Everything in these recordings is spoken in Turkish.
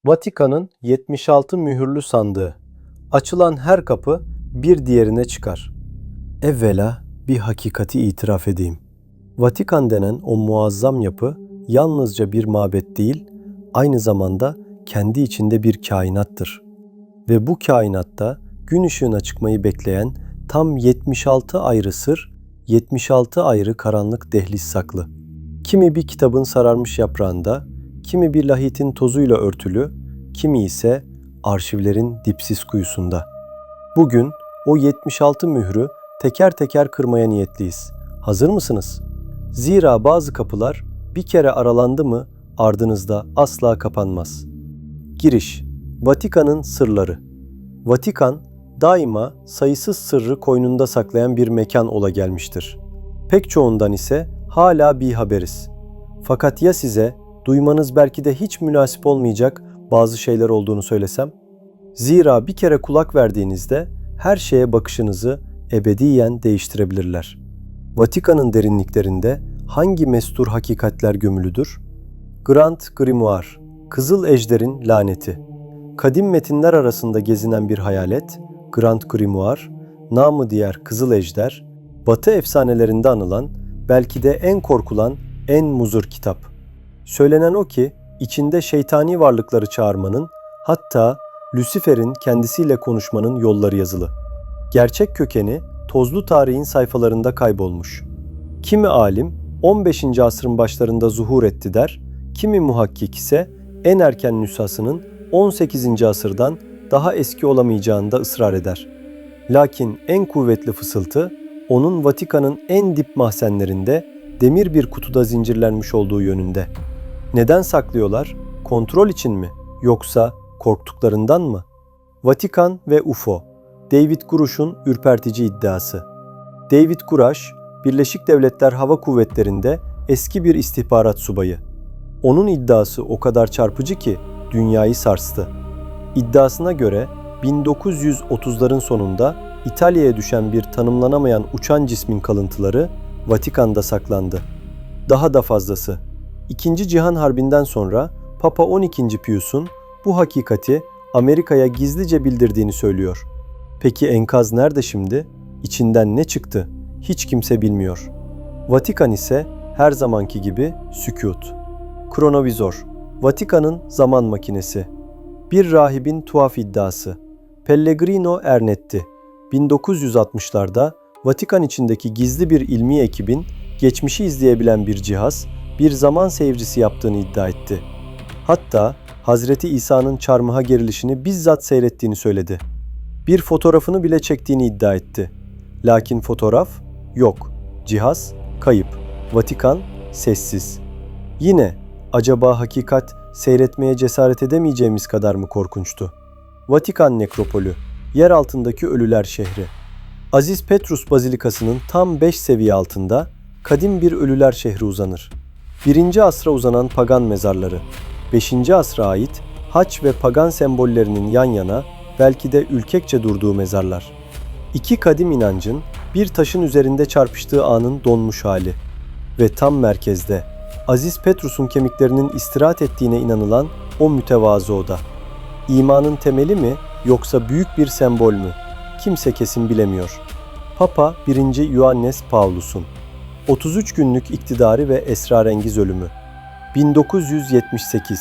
Vatikan'ın 76 mühürlü sandığı. Açılan her kapı bir diğerine çıkar. Evvela bir hakikati itiraf edeyim. Vatikan denen o muazzam yapı yalnızca bir mabet değil, aynı zamanda kendi içinde bir kainattır. Ve bu kainatta gün ışığına çıkmayı bekleyen tam 76 ayrı sır, 76 ayrı karanlık dehliz saklı. Kimi bir kitabın sararmış yaprağında, kimi bir lahitin tozuyla örtülü, kimi ise arşivlerin dipsiz kuyusunda. Bugün o 76 mührü teker teker kırmaya niyetliyiz. Hazır mısınız? Zira bazı kapılar bir kere aralandı mı ardınızda asla kapanmaz. Giriş: Vatikan'ın sırları. Vatikan daima sayısız sırrı koynunda saklayan bir mekan ola gelmiştir. Pek çoğundan ise hala bir haberiz. Fakat ya size duymanız belki de hiç münasip olmayacak bazı şeyler olduğunu söylesem? Zira bir kere kulak verdiğinizde her şeye bakışınızı ebediyen değiştirebilirler. Vatikan'ın derinliklerinde hangi mestur hakikatler gömülüdür? Grand Grimoire, Kızıl Ejder'in laneti. Kadim metinler arasında gezinen bir hayalet, Grand Grimoire, namı diğer Kızıl Ejder, Batı efsanelerinde anılan, belki de en korkulan, en muzur kitap. Söylenen o ki, içinde şeytani varlıkları çağırmanın, hatta Lucifer'in kendisiyle konuşmanın yolları yazılı. Gerçek kökeni tozlu tarihin sayfalarında kaybolmuş. Kimi alim 15. asrın başlarında zuhur etti der, kimi muhakkik ise en erken nüshasının 18. asırdan daha eski olamayacağında ısrar eder. Lakin en kuvvetli fısıltı, onun Vatikan'ın en dip mahzenlerinde demir bir kutuda zincirlenmiş olduğu yönünde. Neden saklıyorlar? Kontrol için mi? Yoksa korktuklarından mı? Vatikan ve UFO. David Grush'un ürpertici iddiası. David Grush, Birleşik Devletler Hava Kuvvetleri'nde eski bir istihbarat subayı. Onun iddiası o kadar çarpıcı ki dünyayı sarstı. İddiasına göre 1930'ların sonunda İtalya'ya düşen bir tanımlanamayan uçan cismin kalıntıları Vatikan'da saklandı. Daha da fazlası, İkinci Cihan Harbi'nden sonra Papa 12. Pius'un bu hakikati Amerika'ya gizlice bildirdiğini söylüyor. Peki enkaz nerede şimdi? İçinden ne çıktı? Hiç kimse bilmiyor. Vatikan ise her zamanki gibi sükût. Kronovizor, Vatikan'ın zaman makinesi. Bir rahibin tuhaf iddiası. Pellegrino Ernetti, 1960'larda Vatikan içindeki gizli bir ilmi ekibin geçmişi izleyebilen bir cihaz, bir zaman seyircisi yaptığını iddia etti. Hatta Hazreti İsa'nın çarmıha gerilişini bizzat seyrettiğini söyledi. Bir fotoğrafını bile çektiğini iddia etti. Lakin fotoğraf yok, cihaz kayıp, Vatikan sessiz. Yine acaba hakikat seyretmeye cesaret edemeyeceğimiz kadar mı korkunçtu? Vatikan nekropolü, yer altındaki ölüler şehri. Aziz Petrus Bazilikası'nın tam 5 seviye altında kadim bir ölüler şehri uzanır. 1. asra uzanan pagan mezarları, 5. asra ait haç ve pagan sembollerinin yan yana belki de ülkekçe durduğu mezarlar. İki kadim inancın bir taşın üzerinde çarpıştığı anın donmuş hali ve tam merkezde Aziz Petrus'un kemiklerinin istirahat ettiğine inanılan o mütevazı oda. İmanın temeli mi yoksa büyük bir sembol mü? Kimse kesin bilemiyor. Papa 1. Ioannes Paulus'un 33 günlük iktidarı ve esrarengiz ölümü. 1978.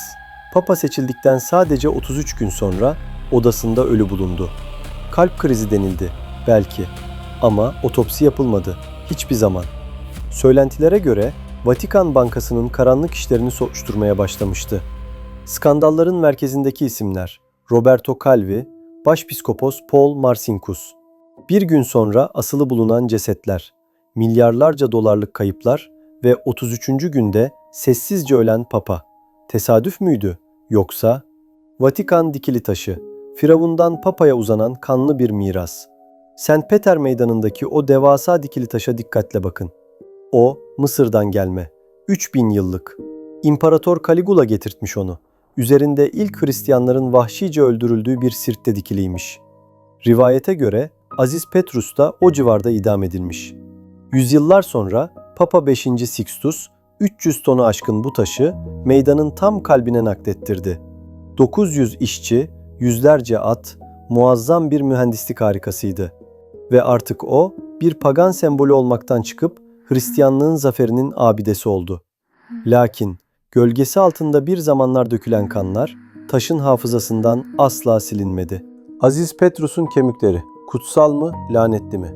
Papa seçildikten sadece 33 gün sonra odasında ölü bulundu. Kalp krizi denildi belki ama otopsi yapılmadı hiçbir zaman. Söylentilere göre Vatikan Bankası'nın karanlık işlerini soruşturmaya başlamıştı. Skandalların merkezindeki isimler Roberto Calvi, Başpiskopos Paul Marcinkus. Bir gün sonra asılı bulunan cesetler, milyarlarca dolarlık kayıplar ve 33. günde sessizce ölen Papa. Tesadüf müydü yoksa? Vatikan dikili taşı, Firavundan Papa'ya uzanan kanlı bir miras. St. Peter Meydanı'ndaki o devasa dikili taşa dikkatle bakın. O, Mısır'dan gelme, 3000 yıllık. İmparator Caligula getirtmiş onu. Üzerinde ilk Hristiyanların vahşice öldürüldüğü bir sirkte dikiliymiş. Rivayete göre Aziz Petrus da o civarda idam edilmiş. Yüzyıllar sonra Papa 5. Sixtus, 300 tonu aşkın bu taşı meydanın tam kalbine naklettirdi. 900 işçi, yüzlerce at, muazzam bir mühendislik harikasıydı. Ve artık o, bir pagan sembolü olmaktan çıkıp Hristiyanlığın zaferinin abidesi oldu. Lakin gölgesi altında bir zamanlar dökülen kanlar taşın hafızasından asla silinmedi. Aziz Petrus'un kemikleri kutsal mı, lanetli mi?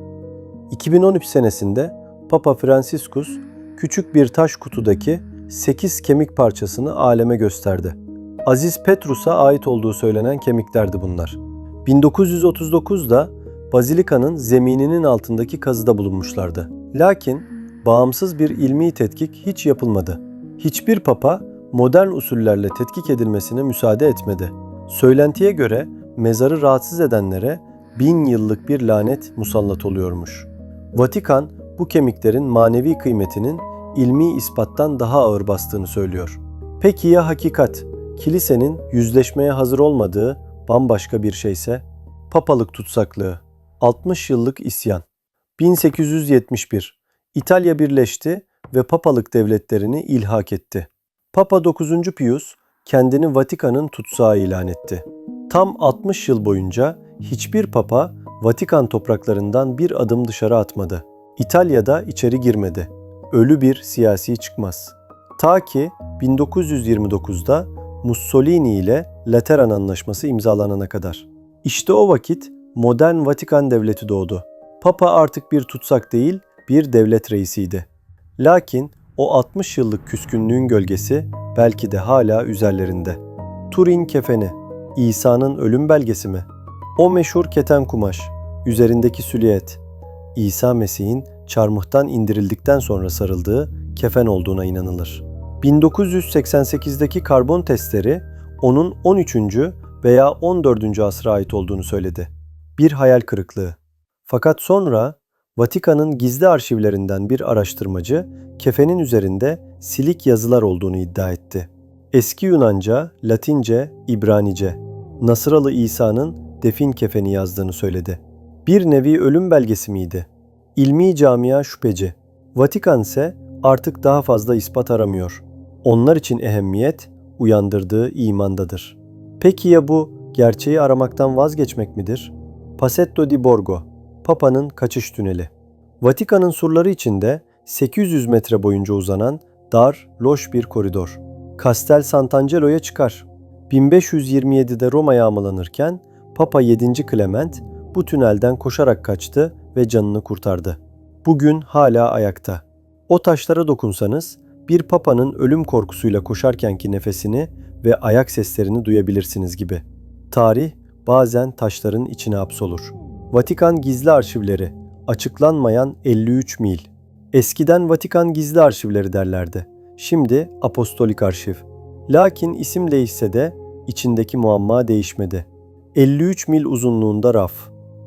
2013 senesinde Papa Franciscus küçük bir taş kutudaki 8 kemik parçasını aleme gösterdi. Aziz Petrus'a ait olduğu söylenen kemiklerdi bunlar. 1939'da Bazilika'nın zemininin altındaki kazıda bulunmuşlardı. Lakin bağımsız bir ilmi tetkik hiç yapılmadı. Hiçbir papa modern usullerle tetkik edilmesine müsaade etmedi. Söylentiye göre mezarı rahatsız edenlere 1000 yıllık bir lanet musallat oluyormuş. Vatikan bu kemiklerin manevi kıymetinin ilmi ispattan daha ağır bastığını söylüyor. Peki ya hakikat? Kilisenin yüzleşmeye hazır olmadığı bambaşka bir şeyse? Papalık tutsaklığı, 60 yıllık isyan. 1871 İtalya birleşti ve papalık devletlerini ilhak etti. Papa 9. Pius kendini Vatikan'ın tutsağı ilan etti. Tam 60 yıl boyunca hiçbir papa Vatikan topraklarından bir adım dışarı atmadı. İtalya'da içeri girmedi. Ölü bir siyasi çıkmaz. Ta ki 1929'da Mussolini ile Lateran Anlaşması imzalanana kadar. İşte o vakit modern Vatikan devleti doğdu. Papa artık bir tutsak değil, bir devlet reisiydi. Lakin o 60 yıllık küskünlüğün gölgesi belki de hala üzerlerinde. Turin kefeni, İsa'nın ölüm belgesi mi? O meşhur keten kumaş, üzerindeki süliyet, İsa Mesih'in çarmıhtan indirildikten sonra sarıldığı kefen olduğuna inanılır. 1988'deki karbon testleri onun 13. veya 14. asra ait olduğunu söyledi. Bir hayal kırıklığı. Fakat sonra Vatikan'ın gizli arşivlerinden bir araştırmacı kefenin üzerinde silik yazılar olduğunu iddia etti. Eski Yunanca, Latince, İbranice, Nasıralı İsa'nın defin kefeni yazdığını söyledi. Bir nevi ölüm belgesi miydi? İlmi camia şüpheci. Vatikan ise artık daha fazla ispat aramıyor. Onlar için ehemmiyet uyandırdığı imandadır. Peki ya bu gerçeği aramaktan vazgeçmek midir? Passetto di Borgo, Papa'nın kaçış tüneli. Vatikan'ın surları içinde 800 metre boyunca uzanan dar, loş bir koridor. Castel Sant'Angelo'ya çıkar. 1527'de Roma yağmalanırken Papa 7. Clement bu tünelden koşarak kaçtı ve canını kurtardı. Bugün hala ayakta. O taşlara dokunsanız bir papanın ölüm korkusuyla koşarkenki nefesini ve ayak seslerini duyabilirsiniz gibi. Tarih bazen taşların içine hapsolur. Vatikan gizli arşivleri, açıklanmayan 53 mil. Eskiden Vatikan gizli arşivleri derlerdi. Şimdi apostolik arşiv. Lakin isim değişse de içindeki muamma değişmedi. 53 mil uzunluğunda raf.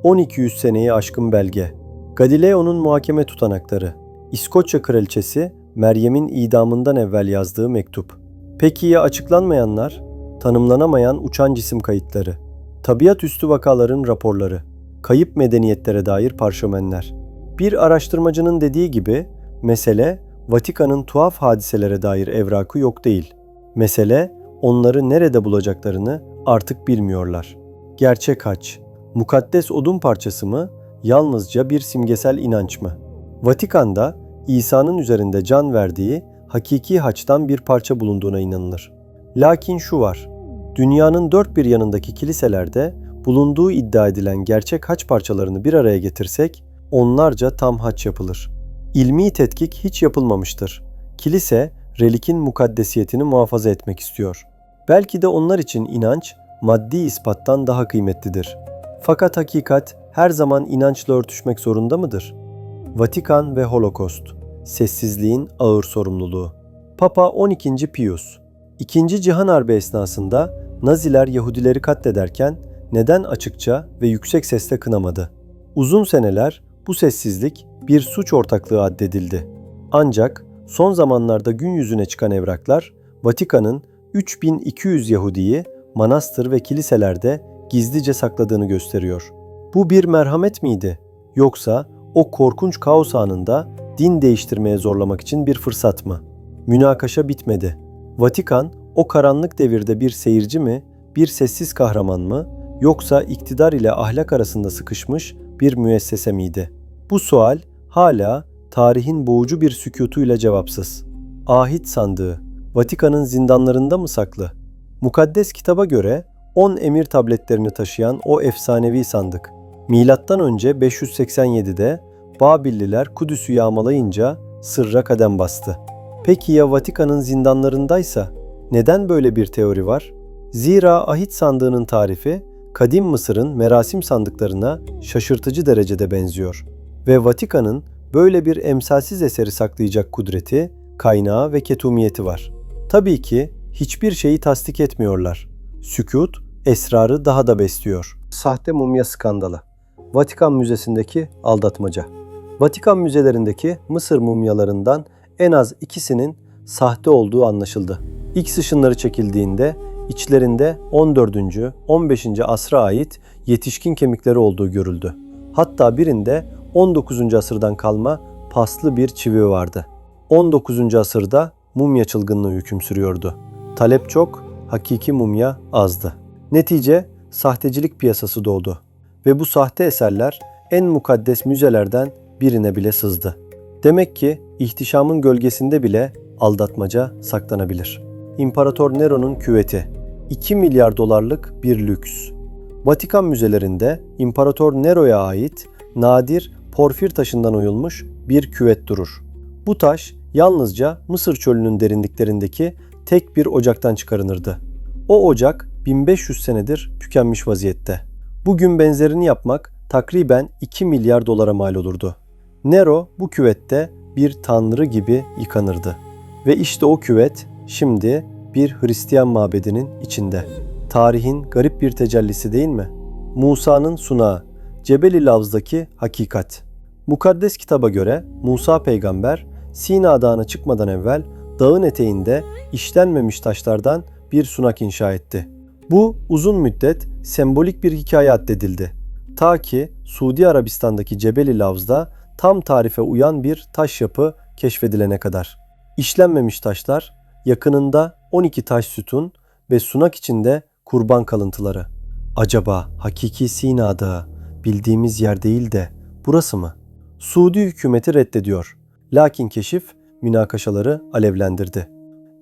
1200 seneyi aşkın belge. Galileo'nun muhakeme tutanakları. İskoçya kraliçesi Meryem'in idamından evvel yazdığı mektup. Peki ya açıklanmayanlar? Tanımlanamayan uçan cisim kayıtları. Tabiat üstü vakaların raporları. Kayıp medeniyetlere dair parşömenler. Bir araştırmacının dediği gibi mesele Vatikan'ın tuhaf hadiselere dair evrakı yok değil. Mesele onları nerede bulacaklarını artık bilmiyorlar. Gerçek haç, mukaddes odun parçası mı, yalnızca bir simgesel inanç mı? Vatikan'da İsa'nın üzerinde can verdiği hakiki haçtan bir parça bulunduğuna inanılır. Lakin şu var, dünyanın dört bir yanındaki kiliselerde bulunduğu iddia edilen gerçek haç parçalarını bir araya getirsek onlarca tam haç yapılır. İlmi tetkik hiç yapılmamıştır. Kilise relikin mukaddesiyetini muhafaza etmek istiyor. Belki de onlar için inanç maddi ispattan daha kıymetlidir. Fakat hakikat her zaman inançla örtüşmek zorunda mıdır? Vatikan ve Holokost, sessizliğin ağır sorumluluğu. Papa 12. Pius, İkinci Cihan Harbi esnasında Naziler Yahudileri katlederken neden açıkça ve yüksek sesle kınamadı? Uzun seneler bu sessizlik bir suç ortaklığı addedildi. Ancak son zamanlarda gün yüzüne çıkan evraklar Vatikan'ın 3200 Yahudiyi manastır ve kiliselerde gizlice sakladığını gösteriyor. Bu bir merhamet miydi? Yoksa o korkunç kaos anında din değiştirmeye zorlamak için bir fırsat mı? Münakaşa bitmedi. Vatikan o karanlık devirde bir seyirci mi bir sessiz kahraman mı yoksa iktidar ile ahlak arasında sıkışmış bir müessese miydi? Bu sual hala tarihin boğucu bir sükûtuyla cevapsız. Ahit sandığı Vatikan'ın zindanlarında mı saklı? Mukaddes kitaba göre 10 emir tabletlerini taşıyan o efsanevi sandık, Milattan önce 587'de Babilliler Kudüs'ü yağmalayınca sırra kadem bastı. Peki ya Vatikan'ın zindanlarındaysa? Neden böyle bir teori var? Zira ahit sandığının tarifi kadim Mısır'ın merasim sandıklarına şaşırtıcı derecede benziyor. Ve Vatikan'ın böyle bir emsalsiz eseri saklayacak kudreti, kaynağı ve ketumiyeti var. Tabii ki hiçbir şeyi tasdik etmiyorlar. Sükût, esrarı daha da besliyor. Sahte mumya skandalı. Vatikan Müzesi'ndeki aldatmaca. Vatikan müzelerindeki Mısır mumyalarından en az ikisinin sahte olduğu anlaşıldı. X ışınları çekildiğinde içlerinde 14. 15. asra ait yetişkin kemikleri olduğu görüldü. Hatta birinde 19. asırdan kalma paslı bir çivi vardı. 19. asırda mumya çılgınlığı hüküm sürüyordu. Talep çok, hakiki mumya azdı. Netice sahtecilik piyasası doğdu ve bu sahte eserler en mukaddes müzelerden birine bile sızdı. Demek ki ihtişamın gölgesinde bile aldatmaca saklanabilir. İmparator Nero'nun küveti, 2 milyar dolarlık bir lüks. Vatikan müzelerinde İmparator Nero'ya ait nadir porfir taşından oyulmuş bir küvet durur. Bu taş yalnızca Mısır çölünün derinliklerindeki tek bir ocaktan çıkarılırdı. O ocak 1500 senedir tükenmiş vaziyette. Bugün benzerini yapmak takriben 2 milyar dolara mal olurdu. Nero bu küvette bir tanrı gibi yıkanırdı. Ve işte o küvet şimdi bir Hristiyan mabedinin içinde. Tarihin garip bir tecellisi değil mi? Musa'nın sunağı, Cebel-i Lavz'daki hakikat. Mukaddes kitaba göre Musa peygamber Sina Dağı'na çıkmadan evvel dağın eteğinde işlenmemiş taşlardan bir sunak inşa etti. Bu uzun müddet sembolik bir hikaye addedildi. Ta ki Suudi Arabistan'daki Cebel-i Lavz'da tam tarife uyan bir taş yapı keşfedilene kadar. İşlenmemiş taşlar, yakınında 12 taş sütun ve sunak içinde kurban kalıntıları. Acaba hakiki Sina Dağı bildiğimiz yer değil de burası mı? Suudi hükümeti reddediyor. Lakin keşif münakaşaları alevlendirdi.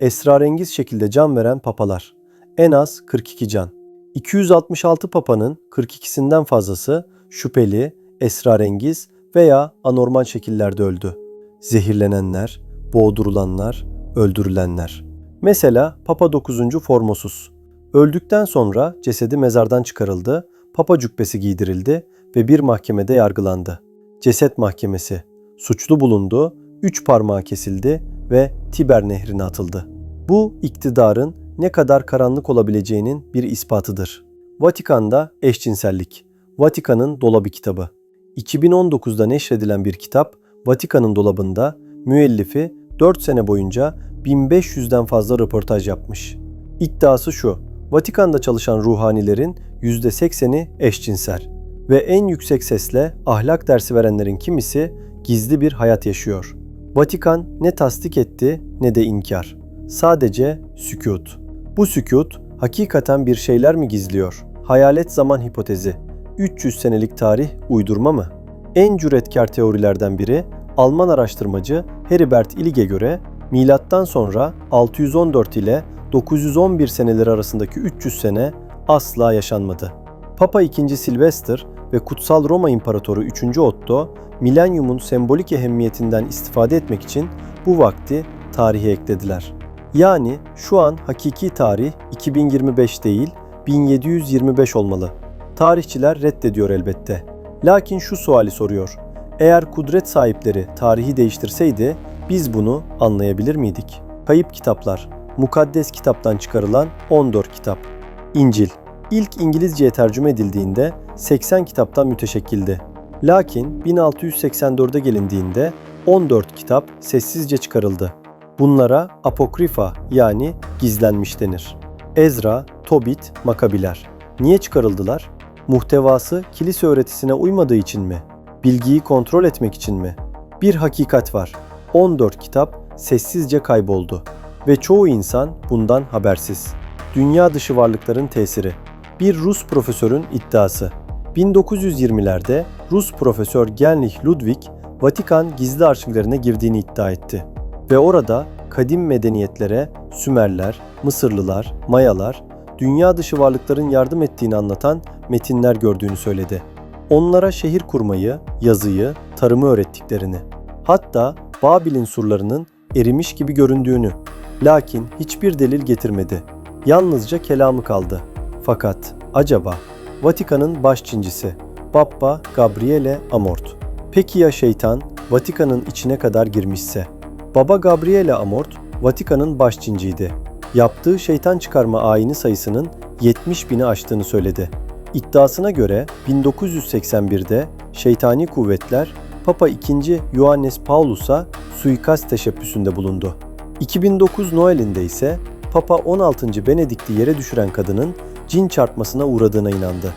Esrarengiz şekilde can veren papalar. En az 42 can. 266 papanın 42'sinden fazlası şüpheli, esrarengiz veya anormal şekillerde öldü. Zehirlenenler, boğdurulanlar, öldürülenler. Mesela Papa 9. Formosus. Öldükten sonra cesedi mezardan çıkarıldı, papa cübbesi giydirildi ve bir mahkemede yargılandı. Ceset mahkemesi. Suçlu bulundu, 3 parmağı kesildi ve Tiber nehrine atıldı. Bu iktidarın ne kadar karanlık olabileceğinin bir ispatıdır. Vatikan'da eşcinsellik. Vatikan'ın dolabı kitabı. 2019'da neşredilen bir kitap, Vatikan'ın dolabında müellifi 4 sene boyunca 1500'den fazla röportaj yapmış. İddiası şu: Vatikan'da çalışan ruhanilerin %80'i eşcinsel ve en yüksek sesle ahlak dersi verenlerin kimisi gizli bir hayat yaşıyor. Vatikan ne tasdik etti ne de inkar. Sadece sükût. Bu sükût hakikaten bir şeyler mi gizliyor? Hayalet zaman hipotezi. 300 senelik tarih uydurma mı? En cüretkar teorilerden biri Alman araştırmacı Heribert Illig'e göre milattan sonra 614 ile 911 seneleri arasındaki 300 sene asla yaşanmadı. Papa II. Silvester ve Kutsal Roma İmparatoru 3. Otto, milenyumun sembolik ehemmiyetinden istifade etmek için bu vakti tarihe eklediler. Yani şu an hakiki tarih 2025 değil, 1725 olmalı. Tarihçiler reddediyor elbette. Lakin şu suali soruyor: eğer kudret sahipleri tarihi değiştirseydi biz bunu anlayabilir miydik? Kayıp kitaplar. Mukaddes kitaptan çıkarılan 14 kitap. İncil. İlk İngilizceye tercüme edildiğinde 80 kitaptan müteşekkildi. Lakin 1684'e gelindiğinde 14 kitap sessizce çıkarıldı. Bunlara apokrifa yani gizlenmiş denir. Ezra, Tobit, Makabiler. Niye çıkarıldılar? Muhtevası kilise öğretisine uymadığı için mi? Bilgiyi kontrol etmek için mi? Bir hakikat var. 14 kitap sessizce kayboldu ve çoğu insan bundan habersiz. Dünya dışı varlıkların tesiri. Bir Rus profesörün iddiası. 1920'lerde Rus profesör Genrich Ludwig, Vatikan gizli arşivlerine girdiğini iddia etti. Ve orada kadim medeniyetlere Sümerler, Mısırlılar, Mayalar, dünya dışı varlıkların yardım ettiğini anlatan metinler gördüğünü söyledi. Onlara şehir kurmayı, yazıyı, tarımı öğrettiklerini, hatta Babil'in surlarının erimiş gibi göründüğünü. Lakin hiçbir delil getirmedi. Yalnızca kelamı kaldı. Fakat acaba Vatikan'ın başçincisi Papa Gabriele Amort. Peki ya şeytan Vatikan'ın içine kadar girmişse? Baba Gabriele Amort, Vatikan'ın başçinciydi. Yaptığı şeytan çıkarma ayini sayısının 70 bini aştığını söyledi. İddiasına göre 1981'de şeytani kuvvetler Papa II. Ioannes Paulus'a suikast teşebbüsünde bulundu. 2009 Noel'inde ise Papa 16. Benedikt'i yere düşüren kadının cin çarpmasına uğradığına inandı.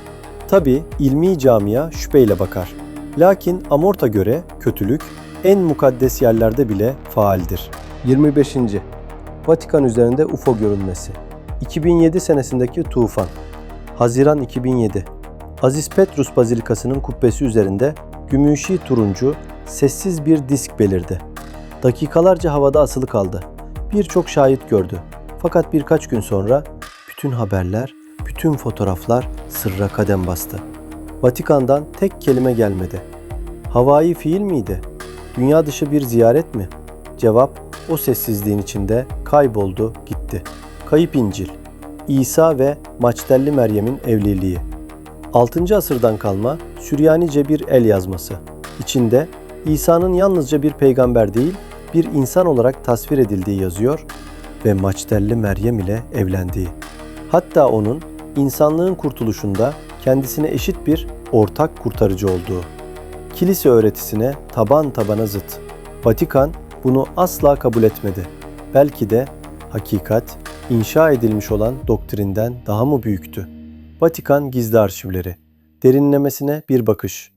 Tabi ilmi camia şüpheyle bakar. Lakin Amort'a göre kötülük en mukaddes yerlerde bile faaldir. 25. Vatikan üzerinde UFO görünmesi. 2007 senesindeki tufan. Haziran 2007. Aziz Petrus Bazilikası'nın kubbesi üzerinde gümüşi turuncu, sessiz bir disk belirdi. Dakikalarca havada asılı kaldı. Birçok şahit gördü. Fakat birkaç gün sonra bütün haberler, bütün fotoğraflar sırra kadem bastı. Vatikan'dan tek kelime gelmedi. Havai fiil miydi? Dünya dışı bir ziyaret mi? Cevap o sessizliğin içinde kayboldu gitti. Kayıp İncil. İsa ve Maçtelli Meryem'in evliliği. 6. asırdan kalma Süryanice bir el yazması. İçinde İsa'nın yalnızca bir peygamber değil, bir insan olarak tasvir edildiği yazıyor ve Maçtelli Meryem ile evlendiği. Hatta onun insanlığın kurtuluşunda kendisine eşit bir ortak kurtarıcı olduğu. Kilise öğretisine taban tabana zıt. Vatikan bunu asla kabul etmedi. Belki de hakikat inşa edilmiş olan doktrinden daha mı büyüktü? Vatikan gizli arşivleri. Derinlemesine bir bakış.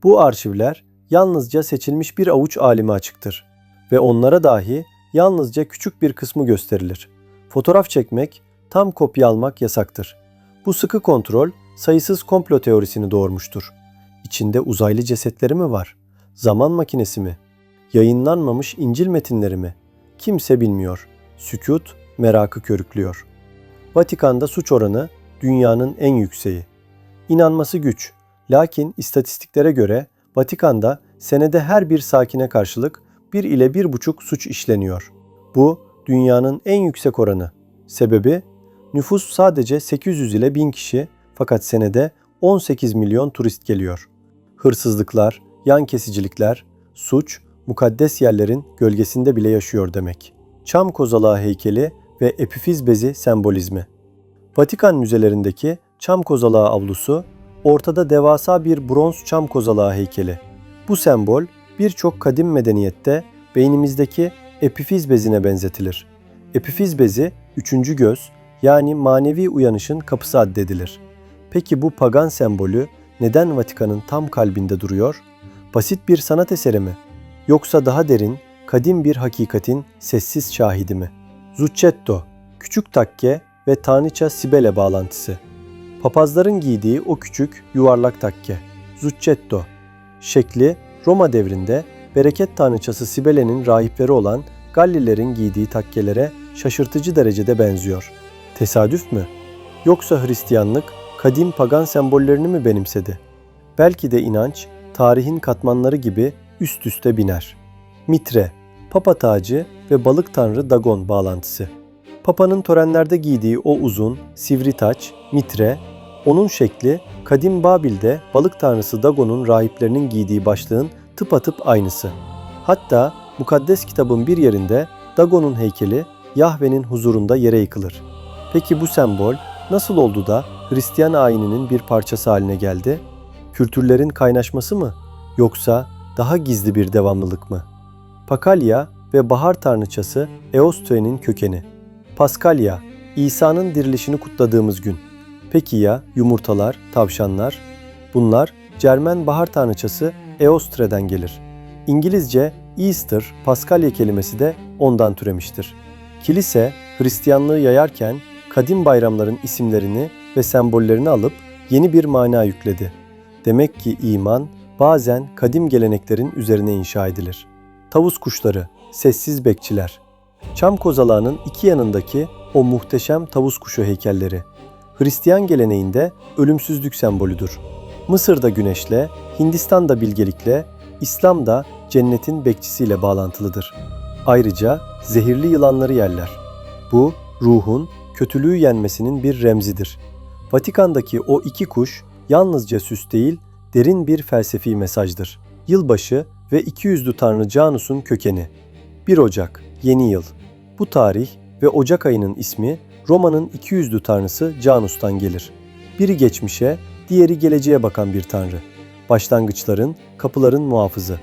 Bu arşivler yalnızca seçilmiş bir avuç alime açıktır ve onlara dahi yalnızca küçük bir kısmı gösterilir. Fotoğraf çekmek, tam kopya almak yasaktır. Bu sıkı kontrol sayısız komplo teorisini doğurmuştur. İçinde uzaylı cesetleri mi var? Zaman makinesi mi? Yayınlanmamış İncil metinleri mi? Kimse bilmiyor. Sükût merakı körüklüyor. Vatikan'da suç oranı dünyanın en yükseği. İnanması güç. Lakin istatistiklere göre Vatikan'da senede her bir sakine karşılık 1 ile 1,5 suç işleniyor. Bu dünyanın en yüksek oranı. Sebebi nüfus sadece 800 ile 1000 kişi fakat senede 18 milyon turist geliyor. Hırsızlıklar, yan kesicilikler, suç, mukaddes yerlerin gölgesinde bile yaşıyor demek. Çam kozalağı heykeli ve epifiz bezi sembolizmi. Vatikan müzelerindeki çam kozalağı avlusu, ortada devasa bir bronz çam kozalağı heykeli. Bu sembol birçok kadim medeniyette beynimizdeki epifiz bezine benzetilir. Epifiz bezi, 3. göz yani manevi uyanışın kapısı addedilir. Peki bu pagan sembolü neden Vatikan'ın tam kalbinde duruyor? Basit bir sanat eseri mi? Yoksa daha derin, kadim bir hakikatin sessiz şahidi mi? Zucchetto, küçük takke ve tanrıça Sibel'e bağlantısı. Papazların giydiği o küçük yuvarlak takke. Zucchetto. Şekli Roma devrinde bereket tanrıçası Sibel'e'nin rahipleri olan Gallilerin giydiği takkelere şaşırtıcı derecede benziyor. Tesadüf mü? Yoksa Hristiyanlık kadim pagan sembollerini mi benimsedi? Belki de inanç tarihin katmanları gibi üst üste biner. Mitre, papa tacı ve balık tanrı Dagon bağlantısı. Papanın törenlerde giydiği o uzun, sivri taç, mitre, onun şekli kadim Babil'de balık tanrısı Dagon'un rahiplerinin giydiği başlığın tıpatıp aynısı. Hatta mukaddes kitabın bir yerinde Dagon'un heykeli Yahve'nin huzurunda yere yıkılır. Peki bu sembol nasıl oldu da Hristiyan ayininin bir parçası haline geldi? Kültürlerin kaynaşması mı? Yoksa daha gizli bir devamlılık mı? Pakalya ve bahar tanrıçası Eostre'nin kökeni. Paskalya, İsa'nın dirilişini kutladığımız gün. Peki ya yumurtalar, tavşanlar? Bunlar Cermen bahar tanrıçası Eostre'den gelir. İngilizce Easter, Paskalya kelimesi de ondan türemiştir. Kilise Hristiyanlığı yayarken kadim bayramların isimlerini ve sembollerini alıp yeni bir mana yükledi. Demek ki iman bazen kadim geleneklerin üzerine inşa edilir. Tavus kuşları, sessiz bekçiler. Çam kozalağının iki yanındaki o muhteşem tavus kuşu heykelleri. Hristiyan geleneğinde ölümsüzlük sembolüdür. Mısır'da güneşle, Hindistan'da bilgelikle, İslam'da cennetin bekçisiyle bağlantılıdır. Ayrıca zehirli yılanları yerler. Bu, ruhun kötülüğü yenmesinin bir remzidir. Vatikan'daki o iki kuş yalnızca süs değil, derin bir felsefi mesajdır. Yılbaşı ve ikiyüzlü tanrı Janus'un kökeni. 1 Ocak, yeni yıl. Bu tarih ve Ocak ayının ismi Roma'nın ikiyüzlü tanrısı Janus'tan gelir. Biri geçmişe, diğeri geleceğe bakan bir tanrı. Başlangıçların, kapıların muhafızı.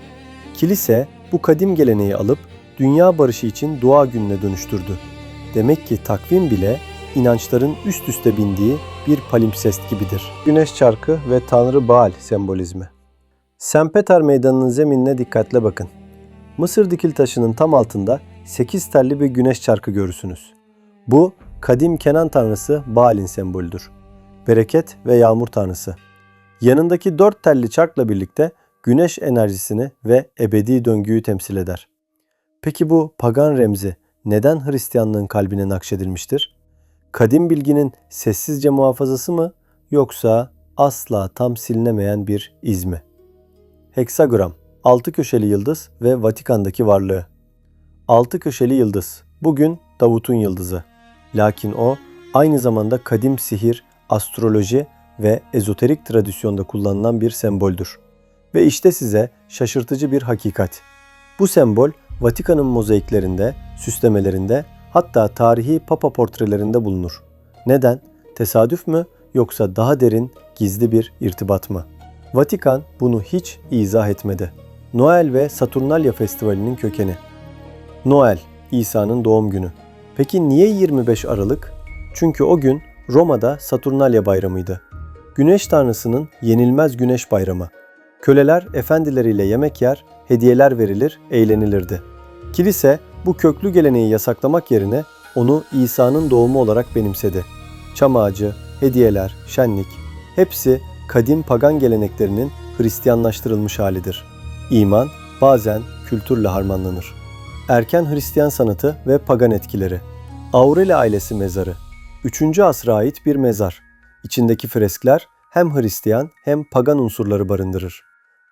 Kilise bu kadim geleneği alıp dünya barışı için dua gününe dönüştürdü. Demek ki takvim bile inançların üst üste bindiği bir palimpsest gibidir. Güneş çarkı ve Tanrı Baal sembolizmi. St. Peter Meydanı'nın zeminine dikkatle bakın. Mısır dikil taşının tam altında 8 telli bir güneş çarkı görürsünüz. Bu, kadim Kenan tanrısı Baal'in sembolüdür. Bereket ve yağmur tanrısı. Yanındaki 4 telli çarkla birlikte güneş enerjisini ve ebedi döngüyü temsil eder. Peki bu pagan remzi neden Hristiyanlığın kalbine nakşedilmiştir? Kadim bilginin sessizce muhafazası mı, yoksa asla tam silinemeyen bir iz mi? Heksagram, 6 köşeli yıldız ve Vatikan'daki varlığı. 6 köşeli yıldız, bugün Davut'un yıldızı. Lakin o, aynı zamanda kadim sihir, astroloji ve ezoterik tradisyonda kullanılan bir semboldür. Ve işte size şaşırtıcı bir hakikat. Bu sembol, Vatikan'ın mozaiklerinde, süslemelerinde, hatta tarihi papa portrelerinde bulunur. Neden? Tesadüf mü, yoksa daha derin, gizli bir irtibat mı? Vatikan bunu hiç izah etmedi. Noel ve Saturnalya Festivali'nin kökeni. Noel, İsa'nın doğum günü. Peki niye 25 Aralık? Çünkü o gün Roma'da Saturnalya bayramıydı. Güneş tanrısının yenilmez güneş bayramı. Köleler efendileriyle yemek yer, hediyeler verilir, eğlenilirdi. Kilise bu köklü geleneği yasaklamak yerine onu İsa'nın doğumu olarak benimsedi. Çam ağacı, hediyeler, şenlik, hepsi kadim pagan geleneklerinin Hristiyanlaştırılmış halidir. İman bazen kültürle harmanlanır. Erken Hristiyan sanatı ve pagan etkileri. Aureli ailesi mezarı. 3. asra ait bir mezar. İçindeki freskler hem Hristiyan hem pagan unsurları barındırır.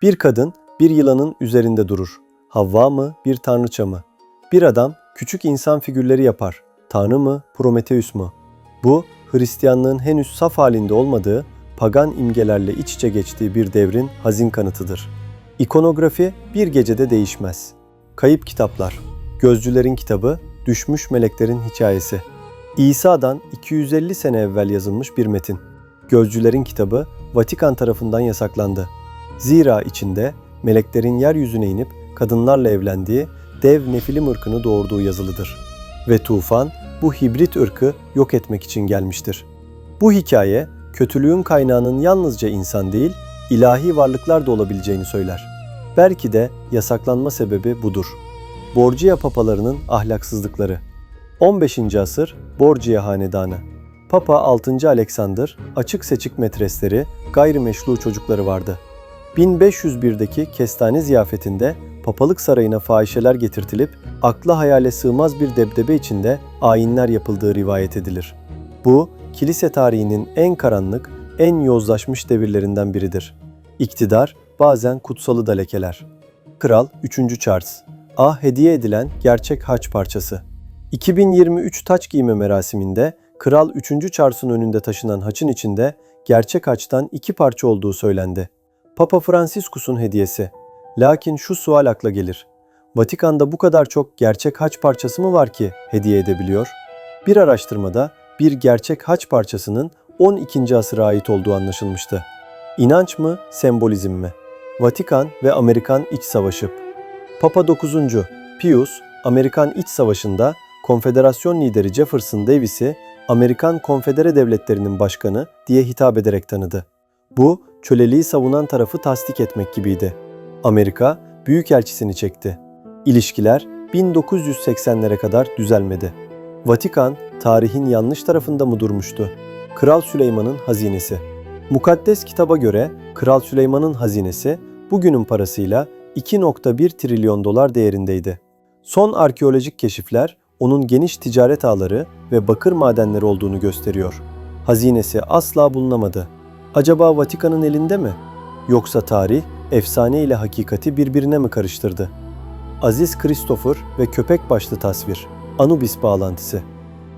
Bir kadın bir yılanın üzerinde durur. Havva mı, bir tanrıça mı? Bir adam küçük insan figürleri yapar. Tanrı mı, Prometheus mu? Bu, Hristiyanlığın henüz saf halinde olmadığı, pagan imgelerle iç içe geçtiği bir devrin hazin kanıtıdır. İkonografi bir gecede değişmez. Kayıp kitaplar, Gözcülerin kitabı, düşmüş meleklerin hikayesi. İsa'dan 250 sene evvel yazılmış bir metin. Gözcülerin kitabı Vatikan tarafından yasaklandı. Zira içinde meleklerin yeryüzüne inip kadınlarla evlendiği, dev Nefilim ırkını doğurduğu yazılıdır. Ve tufan bu hibrit ırkı yok etmek için gelmiştir. Bu hikaye kötülüğün kaynağının yalnızca insan değil, ilahi varlıklar da olabileceğini söyler. Belki de yasaklanma sebebi budur. Borgia papalarının ahlaksızlıkları. 15. asır Borgia hanedanı. Papa 6. Alexander, açık seçik metresleri, gayrimeşru çocukları vardı. 1501'deki kestane ziyafetinde papalık sarayına fahişeler getirtilip akla hayale sığmaz bir debdebe içinde ayinler yapıldığı rivayet edilir. Bu, kilise tarihinin en karanlık, en yozlaşmış devirlerinden biridir. İktidar bazen kutsalı da lekeler. Kral 3. Charles, hediye edilen gerçek haç parçası. 2023 taç giyme merasiminde Kral 3. Charles'ın önünde taşınan haçın içinde gerçek haçtan 2 parça olduğu söylendi. Papa Franciscus'un hediyesi. Lakin şu sual akla gelir. Vatikan'da bu kadar çok gerçek haç parçası mı var ki hediye edebiliyor? Bir araştırmada bir gerçek haç parçasının 12. asıra ait olduğu anlaşılmıştı. İnanç mı, sembolizm mi? Vatikan ve Amerikan İç Savaşı. Papa 9. Pius, Amerikan İç Savaşı'nda Konfederasyon lideri Jefferson Davis'i Amerikan Konfedere Devletleri'nin başkanı diye hitap ederek tanıdı. Bu, köleliği savunan tarafı tasdik etmek gibiydi. Amerika, büyükelçisini çekti. İlişkiler 1980'lere kadar düzelmedi. Vatikan, tarihin yanlış tarafında mı durmuştu? Kral Süleyman'ın hazinesi. Mukaddes kitaba göre Kral Süleyman'ın hazinesi bugünün parasıyla 2,1 trilyon dolar değerindeydi. Son arkeolojik keşifler onun geniş ticaret ağları ve bakır madenleri olduğunu gösteriyor. Hazinesi asla bulunamadı. Acaba Vatikan'ın elinde mi? Yoksa tarih, efsane ile hakikati birbirine mi karıştırdı? Aziz Christopher ve köpek başlı tasvir, Anubis bağlantısı.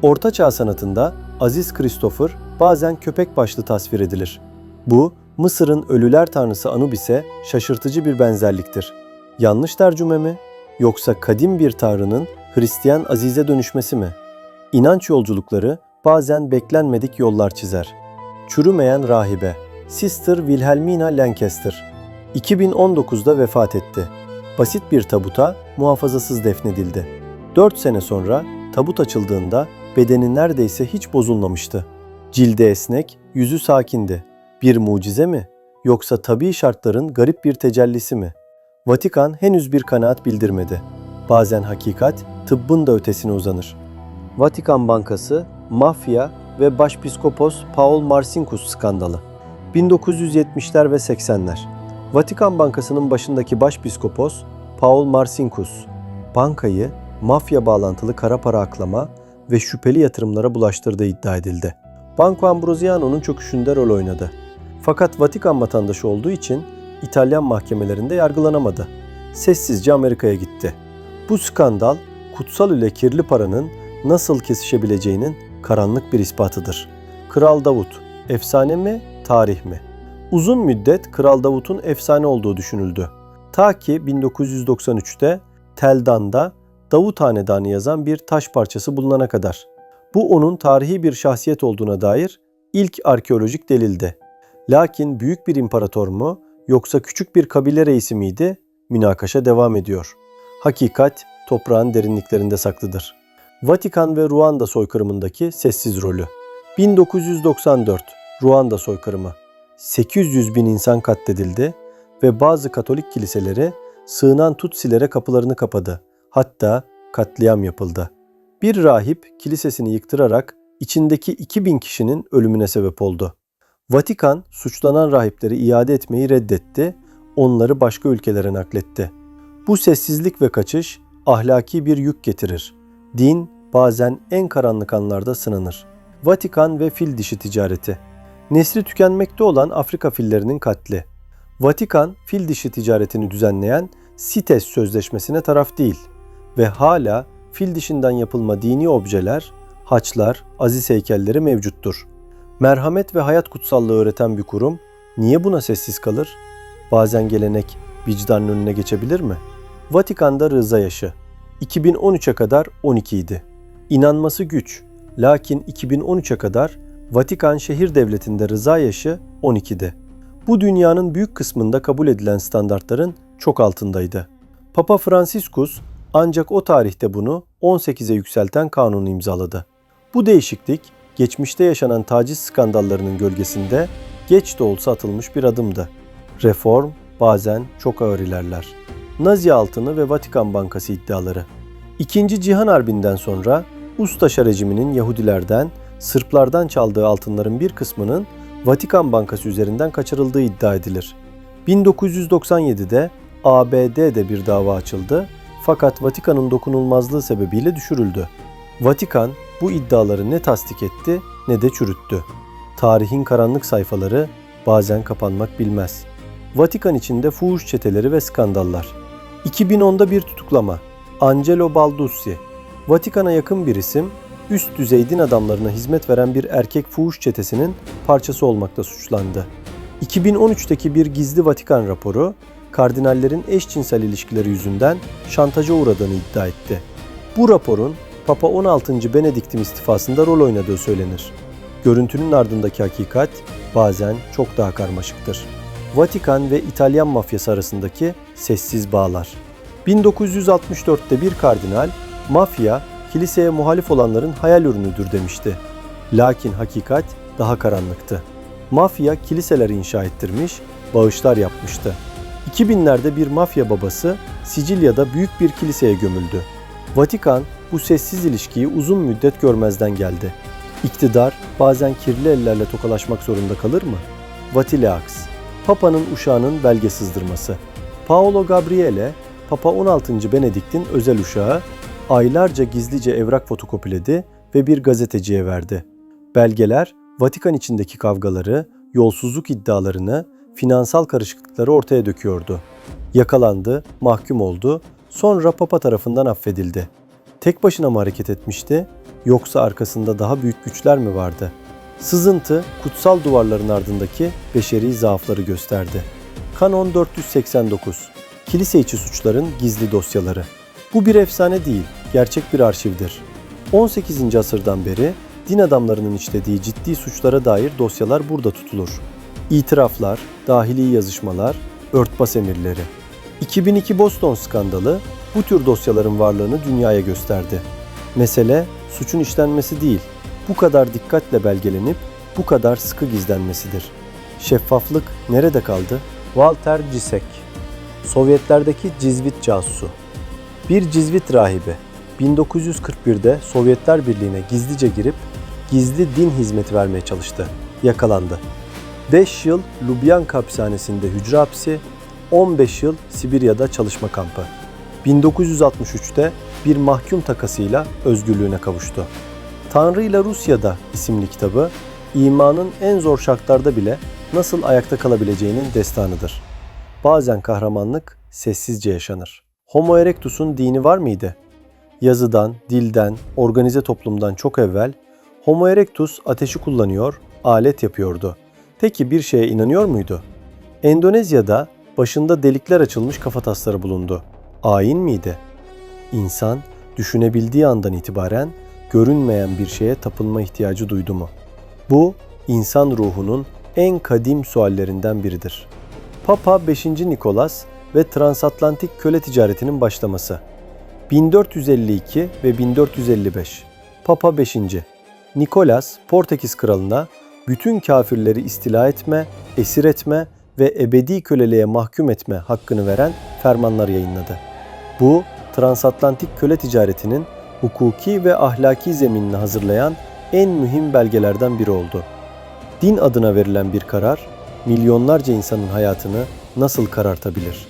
Orta Çağ sanatında Aziz Christopher bazen köpek başlı tasvir edilir. Bu, Mısır'ın ölüler tanrısı Anubis'e şaşırtıcı bir benzerliktir. Yanlış tercüme mi? Yoksa kadim bir tanrının Hristiyan Aziz'e dönüşmesi mi? İnanç yolculukları bazen beklenmedik yollar çizer. Çürümeyen rahibe, Sister Wilhelmina Lancaster, 2019'da vefat etti. Basit bir tabuta muhafazasız defnedildi. 4 sene sonra tabut açıldığında bedeni neredeyse hiç bozulmamıştı. Cildi esnek, yüzü sakindi. Bir mucize mi? Yoksa tabii şartların garip bir tecellisi mi? Vatikan henüz bir kanaat bildirmedi. Bazen hakikat tıbbın da ötesine uzanır. Vatikan Bankası, mafya ve Başpiskopos Paul Marcinkus skandalı. 1970'ler ve 80'ler. Vatikan Bankası'nın başındaki Başpiskopos Paul Marcinkus, bankayı mafya bağlantılı kara para aklama ve şüpheli yatırımlara bulaştırdığı iddia edildi. Banco Ambrosiano'nun çöküşünde rol oynadı. Fakat Vatikan vatandaşı olduğu için İtalyan mahkemelerinde yargılanamadı. Sessizce Amerika'ya gitti. Bu skandal, kutsal ile kirli paranın nasıl kesişebileceğinin karanlık bir ispatıdır. Kral Davut, efsane mi, tarih mi? Uzun müddet Kral Davut'un efsane olduğu düşünüldü. Ta ki 1993'te Teldan'da Davut Hanedanı yazan bir taş parçası bulunana kadar. Bu onun tarihi bir şahsiyet olduğuna dair ilk arkeolojik delildi. Lakin büyük bir imparator mu yoksa küçük bir kabile reisi miydi? Münakaşa devam ediyor. Hakikat toprağın derinliklerinde saklıdır. Vatikan ve Ruanda soykırımındaki sessiz rolü. 1994 Ruanda soykırımı. 800 bin insan katledildi ve bazı Katolik kiliseleri sığınan Tutsilere kapılarını kapadı. Hatta katliam yapıldı. Bir rahip kilisesini yıktırarak içindeki 2000 kişinin ölümüne sebep oldu. Vatikan suçlanan rahipleri iade etmeyi reddetti, onları başka ülkelere nakletti. Bu sessizlik ve kaçış ahlaki bir yük getirir. Din bazen en karanlık anlarda sınanır. Vatikan ve fil dişi ticareti. Nesli tükenmekte olan Afrika fillerinin katli. Vatikan, fil dişi ticaretini düzenleyen CITES sözleşmesine taraf değil ve hala fil dişinden yapılma dini objeler, haçlar, aziz heykelleri mevcuttur. Merhamet ve hayat kutsallığı öğreten bir kurum niye buna sessiz kalır? Bazen gelenek vicdanın önüne geçebilir mi? Vatikan'da rıza yaşı 2013'e kadar 12 idi. İnanması güç, lakin 2013'e kadar Vatikan şehir devletinde rıza yaşı 12'di. Bu dünyanın büyük kısmında kabul edilen standartların çok altındaydı. Papa Franciscus ancak o tarihte bunu 18'e yükselten kanunu imzaladı. Bu değişiklik geçmişte yaşanan taciz skandallarının gölgesinde geç de olsa atılmış bir adımdı. Reform bazen çok ağır ilerler. Nazi altını ve Vatikan Bankası iddiaları. İkinci Cihan Harbi'nden sonra Ustaşa rejiminin Yahudilerden, Sırplardan çaldığı altınların bir kısmının Vatikan Bankası üzerinden kaçırıldığı iddia edilir. 1997'de ABD'de bir dava açıldı fakat Vatikan'ın dokunulmazlığı sebebiyle düşürüldü. Vatikan bu iddiaları ne tasdik etti ne de çürüttü. Tarihin karanlık sayfaları bazen kapanmak bilmez. Vatikan içinde fuhuş çeteleri ve skandallar. 2010'da bir tutuklama. Angelo Baldussi, Vatikan'a yakın bir isim, üst düzey din adamlarına hizmet veren bir erkek fuhuş çetesinin parçası olmakla suçlandı. 2013'teki bir gizli Vatikan raporu, kardinallerin eşcinsel ilişkileri yüzünden şantaja uğradığını iddia etti. Bu raporun Papa 16. Benedikt'in istifasında rol oynadığı söylenir. Görüntünün ardındaki hakikat bazen çok daha karmaşıktır. Vatikan ve İtalyan mafyası arasındaki sessiz bağlar. 1964'te bir kardinal, mafya, kiliseye muhalif olanların hayal ürünüdür demişti. Lakin hakikat daha karanlıktı. Mafya kiliseler inşa ettirmiş, bağışlar yapmıştı. 2000'lerde bir mafya babası Sicilya'da büyük bir kiliseye gömüldü. Vatikan bu sessiz ilişkiyi uzun müddet görmezden geldi. İktidar bazen kirli ellerle tokalaşmak zorunda kalır mı? Vatileaks, Papa'nın uşağının belge sızdırması. Paolo Gabriele, Papa 16. Benedikt'in özel uşağı, aylarca gizlice evrak fotokopiledi ve bir gazeteciye verdi. Belgeler, Vatikan içindeki kavgaları, yolsuzluk iddialarını, finansal karışıklıkları ortaya döküyordu. Yakalandı, mahkum oldu, sonra Papa tarafından affedildi. Tek başına mı hareket etmişti, yoksa arkasında daha büyük güçler mi vardı? Sızıntı, kutsal duvarların ardındaki beşeri zaafları gösterdi. Kanon 489, kilise içi suçların gizli dosyaları. Bu bir efsane değil, gerçek bir arşivdir. 18. asırdan beri din adamlarının işlediği ciddi suçlara dair dosyalar burada tutulur. İtiraflar, dahili yazışmalar, örtbas emirleri. 2002 Boston skandalı bu tür dosyaların varlığını dünyaya gösterdi. Mesele suçun işlenmesi değil, bu kadar dikkatle belgelenip bu kadar sıkı gizlenmesidir. Şeffaflık nerede kaldı? Walter Cisek, Sovyetlerdeki Cizvit casusu. Bir Cizvit rahibi 1941'de Sovyetler Birliği'ne gizlice girip gizli din hizmeti vermeye çalıştı. Yakalandı. 5 yıl Lubyanka hapishanesinde hücre hapsi, 15 yıl Sibirya'da çalışma kampı. 1963'te bir mahkum takasıyla özgürlüğüne kavuştu. Tanrı ile Rusya'da isimli kitabı, imanın en zor şartlarda bile nasıl ayakta kalabileceğinin destanıdır. Bazen kahramanlık sessizce yaşanır. Homo erectus'un dini var mıydı? Yazıdan, dilden, organize toplumdan çok evvel Homo erectus ateşi kullanıyor, alet yapıyordu. Peki bir şeye inanıyor muydu? Endonezya'da başında delikler açılmış kafatasları bulundu. Ayin miydi? İnsan düşünebildiği andan itibaren görünmeyen bir şeye tapınma ihtiyacı duydu mu? Bu, insan ruhunun en kadim suallerinden biridir. Papa 5. Nikolas ve transatlantik köle ticaretinin başlaması. 1452 ve 1455. Papa 5. Nikolas, Portekiz kralına bütün kafirleri istila etme, esir etme ve ebedi köleliğe mahkum etme hakkını veren fermanlar yayınladı. Bu, transatlantik köle ticaretinin hukuki ve ahlaki zeminini hazırlayan en mühim belgelerden biri oldu. Din adına verilen bir karar, milyonlarca insanın hayatını nasıl karartabilir?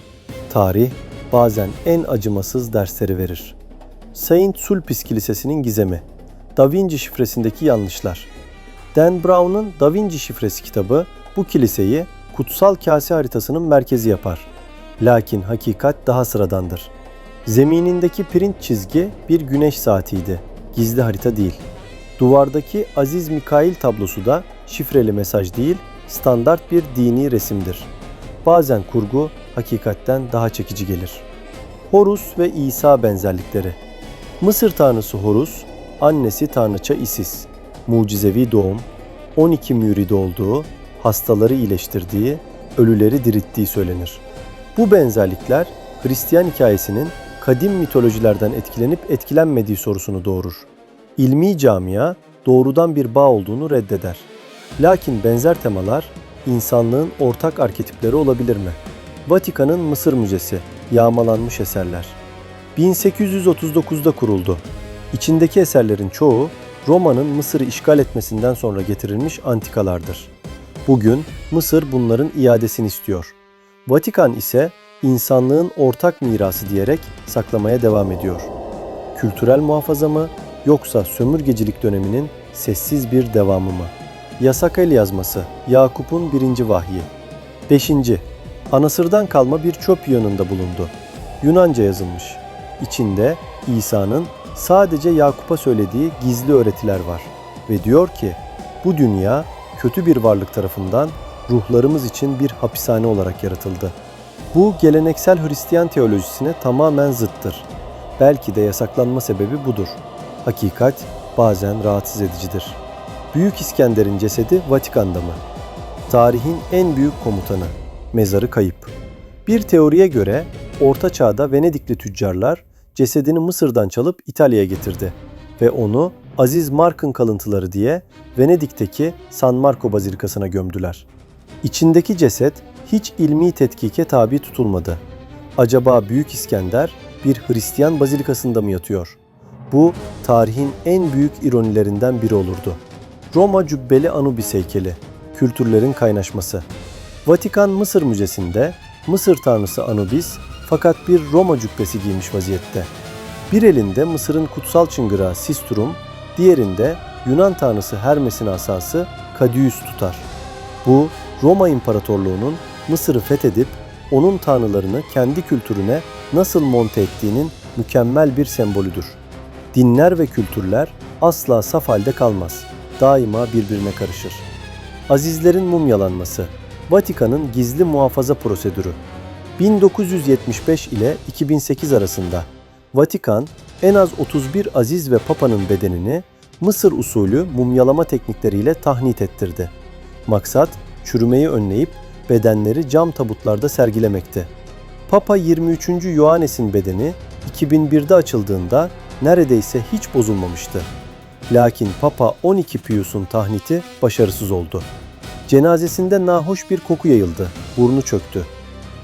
Tarih, bazen en acımasız dersleri verir. Saint Sulpice Kilisesi'nin gizemi, Da Vinci şifresindeki yanlışlar. Dan Brown'un Da Vinci şifresi kitabı bu kiliseyi kutsal kase haritasının merkezi yapar. Lakin hakikat daha sıradandır. Zeminindeki print çizgi bir güneş saatiydi, gizli harita değil. Duvardaki Aziz Mikail tablosu da şifreli mesaj değil, standart bir dini resimdir. Bazen kurgu hakikatten daha çekici gelir. Horus ve İsa benzerlikleri. Mısır tanrısı Horus, annesi tanrıça Isis, mucizevi doğum, 12 müridi olduğu, hastaları iyileştirdiği, ölüleri dirilttiği söylenir. Bu benzerlikler Hristiyan hikayesinin kadim mitolojilerden etkilenip etkilenmediği sorusunu doğurur. İlmi camia doğrudan bir bağ olduğunu reddeder. Lakin benzer temalar insanlığın ortak arketipleri olabilir mi? Vatikan'ın Mısır Müzesi, yağmalanmış eserler. 1839'da kuruldu. İçindeki eserlerin çoğu Roma'nın Mısır'ı işgal etmesinden sonra getirilmiş antikalardır. Bugün Mısır bunların iadesini istiyor. Vatikan ise insanlığın ortak mirası diyerek saklamaya devam ediyor. Kültürel muhafaza mı yoksa sömürgecilik döneminin sessiz bir devamı mı? Yasak el yazması, Yakup'un 1. vahyi. 5. Anasırdan kalma bir çöp yığınında bulundu. Yunanca yazılmış. İçinde İsa'nın sadece Yakup'a söylediği gizli öğretiler var. Ve diyor ki, bu dünya kötü bir varlık tarafından ruhlarımız için bir hapishane olarak yaratıldı. Bu geleneksel Hristiyan teolojisine tamamen zıttır. Belki de yasaklanma sebebi budur. Hakikat bazen rahatsız edicidir. Büyük İskender'in cesedi Vatikan'da mı? Tarihin en büyük komutanı, mezarı kayıp. Bir teoriye göre Orta Çağ'da Venedikli tüccarlar cesedini Mısır'dan çalıp İtalya'ya getirdi ve onu Aziz Mark'ın kalıntıları diye Venedik'teki San Marco Bazilikası'na gömdüler. İçindeki ceset hiç ilmi tetkike tabi tutulmadı. Acaba Büyük İskender bir Hristiyan bazilikasında mı yatıyor? Bu tarihin en büyük ironilerinden biri olurdu. Roma Cübbeli Anubis heykeli, kültürlerin kaynaşması. Vatikan Mısır Müzesi'nde Mısır tanrısı Anubis fakat bir Roma cübbesi giymiş vaziyette. Bir elinde Mısır'ın kutsal çıngırağı Sistrum, diğerinde Yunan tanrısı Hermes'in asası Kadiüs tutar. Bu, Roma İmparatorluğu'nun Mısır'ı fethedip onun tanrılarını kendi kültürüne nasıl monte ettiğinin mükemmel bir sembolüdür. Dinler ve kültürler asla saf halde kalmaz, daima birbirine karışır. Azizlerin mumyalanması, Vatikan'ın gizli muhafaza prosedürü. 1975 ile 2008 arasında Vatikan en az 31 aziz ve papanın bedenini Mısır usulü mumyalama teknikleriyle tahnit ettirdi. Maksat, çürümeyi önleyip bedenleri cam tabutlarda sergilemekti. Papa 23. Ioannes'in bedeni 2001'de açıldığında neredeyse hiç bozulmamıştı. Lakin Papa 12 Pius'un tahniti başarısız oldu. Cenazesinde nahoş bir koku yayıldı, burnu çöktü.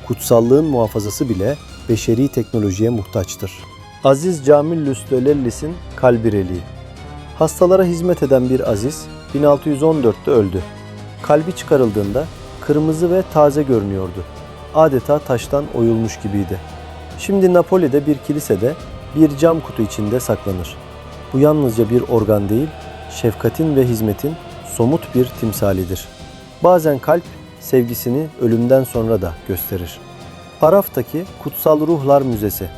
Kutsallığın muhafazası bile beşeri teknolojiye muhtaçtır. Aziz Camillus Dölellis'in kalbi reliği. Hastalara hizmet eden bir aziz 1614'te öldü. Kalbi çıkarıldığında kırmızı ve taze görünüyordu. Adeta taştan oyulmuş gibiydi. Şimdi Napoli'de bir kilisede bir cam kutu içinde saklanır. Bu yalnızca bir organ değil, şefkatin ve hizmetin somut bir timsalidir. Bazen kalp sevgisini ölümden sonra da gösterir. Paraftaki Kutsal Ruhlar Müzesi.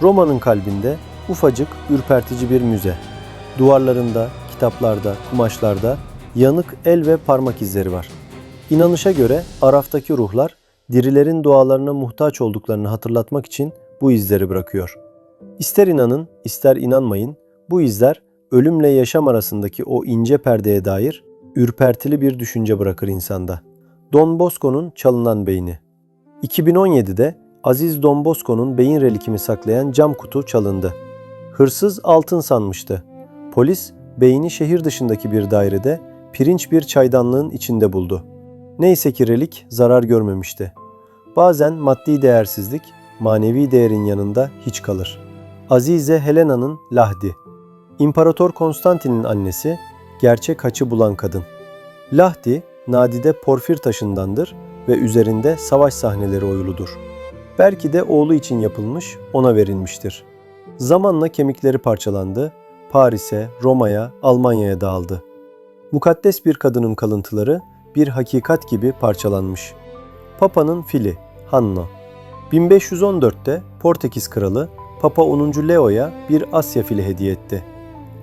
Roma'nın kalbinde ufacık, ürpertici bir müze. Duvarlarında, kitaplarda, kumaşlarda yanık el ve parmak izleri var. İnanışa göre Araf'taki ruhlar dirilerin dualarına muhtaç olduklarını hatırlatmak için bu izleri bırakıyor. İster inanın, ister inanmayın, bu izler ölümle yaşam arasındaki o ince perdeye dair ürpertili bir düşünce bırakır insanda. Don Bosco'nun çalınan beyni. 2017'de Aziz Don Bosco'nun beyin relikini saklayan cam kutu çalındı. Hırsız altın sanmıştı. Polis beyni şehir dışındaki bir dairede pirinç bir çaydanlığın içinde buldu. Neyse ki relik zarar görmemişti. Bazen maddi değersizlik manevi değerin yanında hiç kalır. Azize Helena'nın Lahdi. İmparator Konstantin'in annesi, gerçek haçı bulan kadın. Lahdi, nadide porfir taşındandır ve üzerinde savaş sahneleri oyuludur. Belki de oğlu için yapılmış, ona verilmiştir. Zamanla kemikleri parçalandı, Paris'e, Roma'ya, Almanya'ya dağıldı. Mukaddes bir kadının kalıntıları bir hakikat gibi parçalanmış. Papa'nın fili, Hanno. 1514'te Portekiz kralı Papa 10. Leo'ya bir Asya fili hediye etti.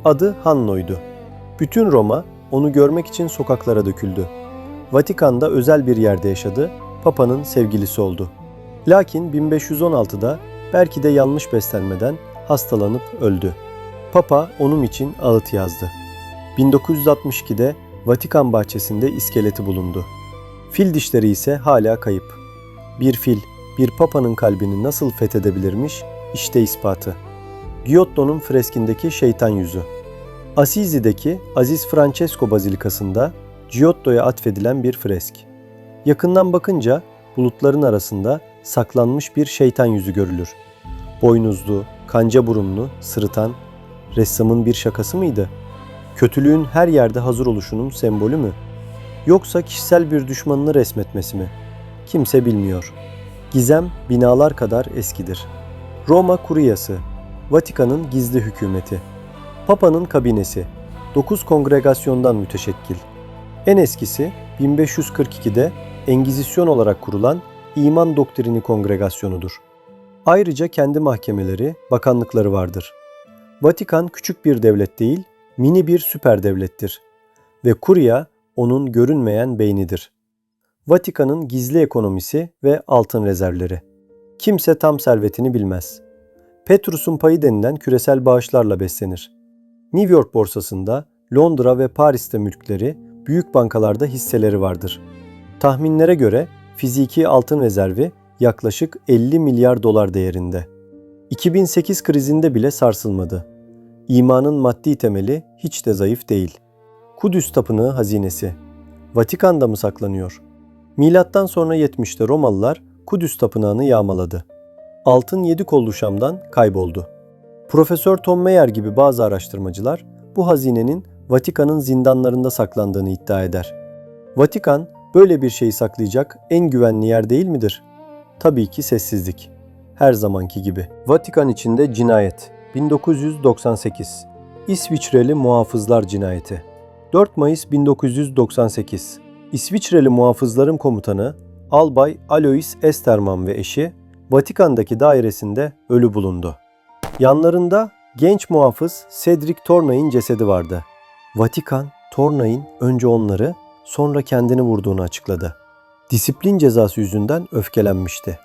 Adı Hanno'ydu. Bütün Roma onu görmek için sokaklara döküldü. Vatikan'da özel bir yerde yaşadı, Papa'nın sevgilisi oldu. Lakin 1516'da belki de yanlış beslenmeden hastalanıp öldü. Papa onun için ağıt yazdı. 1962'de Vatikan bahçesinde iskeleti bulundu. Fil dişleri ise hala kayıp. Bir fil, bir papanın kalbini nasıl fethedebilirmiş? İşte ispatı. Giotto'nun freskindeki şeytan yüzü. Assisi'deki Aziz Francesco Bazilikası'nda Giotto'ya atfedilen bir fresk. Yakından bakınca bulutların arasında saklanmış bir şeytan yüzü görülür. Boynuzlu, kanca burunlu, sırıtan, ressamın bir şakası mıydı? Kötülüğün her yerde hazır oluşunun sembolü mü? Yoksa kişisel bir düşmanını resmetmesi mi? Kimse bilmiyor. Gizem binalar kadar eskidir. Roma Kuriyası, Vatikan'ın gizli hükümeti. Papa'nın kabinesi, 9 kongregasyondan müteşekkil. En eskisi 1542'de Engizisyon olarak kurulan İman Doktrini Kongregasyonu'dur. Ayrıca kendi mahkemeleri, bakanlıkları vardır. Vatikan küçük bir devlet değil, mini bir süper devlettir. Ve Kurya onun görünmeyen beynidir. Vatikan'ın gizli ekonomisi ve altın rezervleri. Kimse tam servetini bilmez. Petrus'un payı denilen küresel bağışlarla beslenir. New York borsasında, Londra ve Paris'te mülkleri, büyük bankalarda hisseleri vardır. Tahminlere göre fiziki altın rezervi yaklaşık 50 milyar dolar değerinde. 2008 krizinde bile sarsılmadı. İmanın maddi temeli hiç de zayıf değil. Kudüs Tapınağı hazinesi. Vatikan'da mı saklanıyor? Milattan sonra 70'te Romalılar Kudüs Tapınağı'nı yağmaladı. Altın 7 kollu Şam'dan kayboldu. Profesör Tom Meyer gibi bazı araştırmacılar bu hazinenin Vatikan'ın zindanlarında saklandığını iddia eder. Vatikan böyle bir şeyi saklayacak en güvenli yer değil midir? Tabii ki sessizlik. Her zamanki gibi. Vatikan içinde cinayet. 1998. İsviçreli muhafızlar cinayeti. 4 Mayıs 1998. İsviçreli muhafızların komutanı Albay Alois Esterman ve eşi Vatikan'daki dairesinde ölü bulundu. Yanlarında genç muhafız Cedric Tournay'ın cesedi vardı. Vatikan, Tournay'ın önce onları, sonra kendini vurduğunu açıkladı. Disiplin cezası yüzünden öfkelenmişti.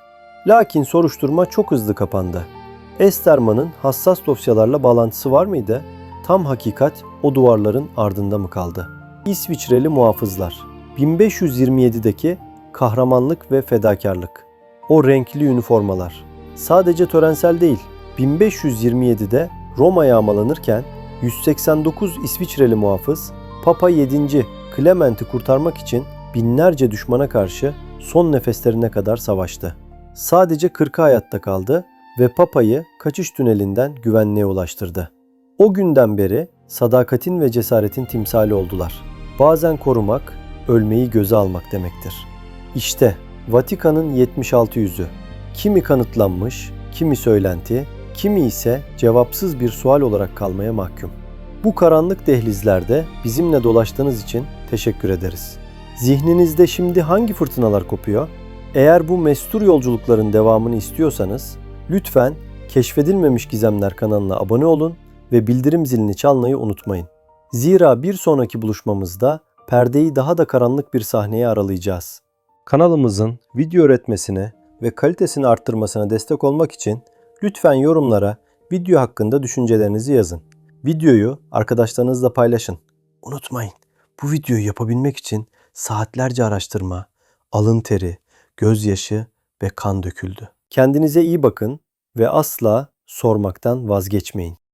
Lakin soruşturma çok hızlı kapandı. Esterman'ın hassas dosyalarla bağlantısı var mıydı? Tam hakikat o duvarların ardında mı kaldı? İsviçreli muhafızlar. 1527'deki kahramanlık ve fedakarlık. O renkli üniformalar. Sadece törensel değil, 1527'de Roma yağmalanırken 189 İsviçreli muhafız Papa 7. Clement'i kurtarmak için binlerce düşmana karşı son nefeslerine kadar savaştı. Sadece 40'ı hayatta kaldı ve Papa'yı kaçış tünelinden güvenliğe ulaştırdı. O günden beri sadakatin ve cesaretin timsali oldular. Bazen korumak, ölmeyi göze almak demektir. İşte Vatikan'ın 76 yüzü. Kimi kanıtlanmış, kimi söylenti, kimi ise cevapsız bir sual olarak kalmaya mahkum. Bu karanlık dehlizlerde bizimle dolaştığınız için teşekkür ederiz. Zihninizde şimdi hangi fırtınalar kopuyor? Eğer bu mestur yolculukların devamını istiyorsanız lütfen Keşfedilmemiş Gizemler kanalına abone olun ve bildirim zilini çalmayı unutmayın. Zira bir sonraki buluşmamızda perdeyi daha da karanlık bir sahneye aralayacağız. Kanalımızın video üretmesine ve kalitesini arttırmasına destek olmak için lütfen yorumlara video hakkında düşüncelerinizi yazın. Videoyu arkadaşlarınızla paylaşın. Unutmayın, bu videoyu yapabilmek için saatlerce araştırma, alın teri, gözyaşı ve kan döküldü. Kendinize iyi bakın ve asla sormaktan vazgeçmeyin.